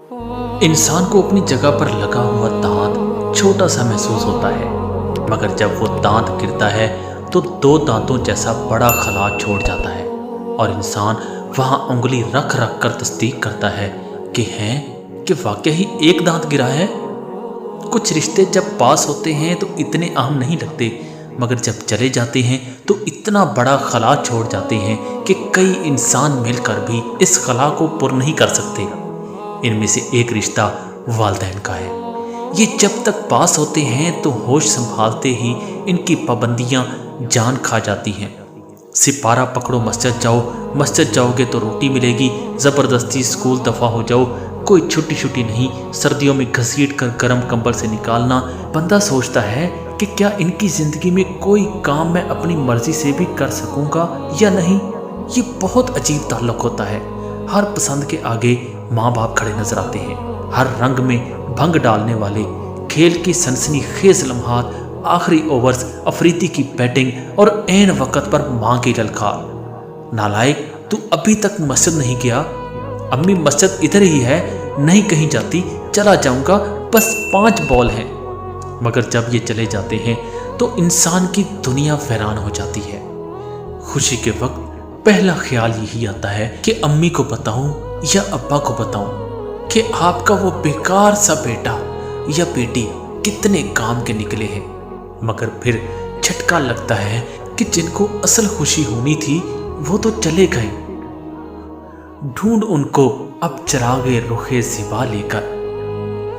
इंसान को अपनी जगह पर लगा हुआ दांत छोटा सा महसूस होता है, मगर जब वो दांत गिरता है तो दो दांतों जैसा बड़ा खला छोड़ जाता है और इंसान वहां उंगली रख रख कर तस्दीक करता है कि वाकई ही एक दांत गिरा है। कुछ रिश्ते जब पास होते हैं तो इतने अहम नहीं लगते, मगर जब चले जाते हैं तो इतना बड़ा खला छोड़ जाते हैं कि कई इंसान मिलकर भी इस खला को पुर नहीं कर सकते। इनमें से एक रिश्ता वालिदैन का है। ये जब तक पास होते हैं तो होश संभालते ही इनकी पाबंदियां जान खा जाती हैं। सिपारा पकड़ो मस्जिद जाओ, मस्जिद जाओगे तो रोटी मिलेगी, ज़बरदस्ती स्कूल दफ़ा हो जाओ, कोई छुट्टी नहीं, सर्दियों में घसीट कर गर्म कंबल से निकालना। बंदा सोचता है कि क्या इनकी ज़िंदगी में कोई काम मैं अपनी मर्ज़ी से भी कर सकूँगा या नहीं। ये बहुत अजीब ताल्लुक़ होता है। हर पसंद के आगे माँ बाप खड़े नजर आते हैं। हर रंग में भंग डालने वाले, खेल की सनसनीखेज लम्हात, आखिरी ओवर्स, अफरीदी की बैटिंग और ऐन वक्त पर माँ की ललकार। नालायक, तू अभी तक मस्जिद नहीं गया? अम्मी मस्जिद इधर ही है, नहीं कहीं जाती, चला जाऊंगा, बस 5 बॉल हैं। मगर जब ये चले जाते हैं तो इंसान की दुनिया वीरान हो जाती है। खुशी के वक्त पहला ख्याल यही आता है कि अम्मी को बताऊं या अब्बा को बताऊं कि आपका वो बेकार सा बेटा या बेटी कितने काम के निकले हैं। मगर फिर झटका लगता है कि जिनको असल खुशी होनी थी वो तो चले गए। ढूंढ उनको अब चरागे रुखे ज़िबा लेकर।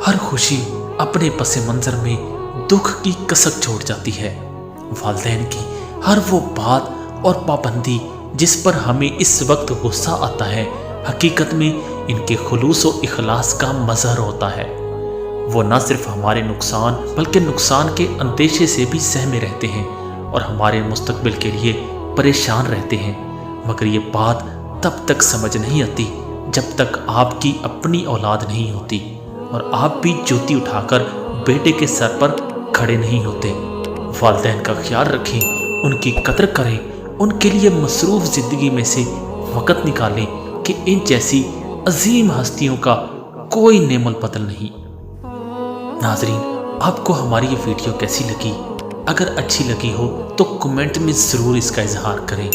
हर खुशी अपने पसे मंजर में दुख की कसक छोड़ जाती है। वालिदैन की हर वो बात और पाबंदी जिस पर हमें इस वक्त गुस्सा आता है, हकीकत में इनके खुलूस और इखलास का मज़हर होता है। वो न सिर्फ हमारे नुकसान बल्कि नुकसान के अंदेशे से भी सहमे रहते हैं और हमारे मुस्तकबिल के लिए परेशान रहते हैं। मगर ये बात तब तक समझ नहीं आती जब तक आपकी अपनी औलाद नहीं होती और आप भी जूती उठाकर बेटे के सर पर खड़े नहीं होते। वालिदैन का ख्याल रखें, उनकी कदर करें, उनके लिए मसरूफ़ ज़िंदगी में से वक़्त निकालें कि इन जैसी अजीम हस्तियों का कोई नेमल बदल नहीं। नाजरीन, आपको हमारी ये वीडियो कैसी लगी? अगर अच्छी लगी हो तो कमेंट में ज़रूर इसका इजहार करें।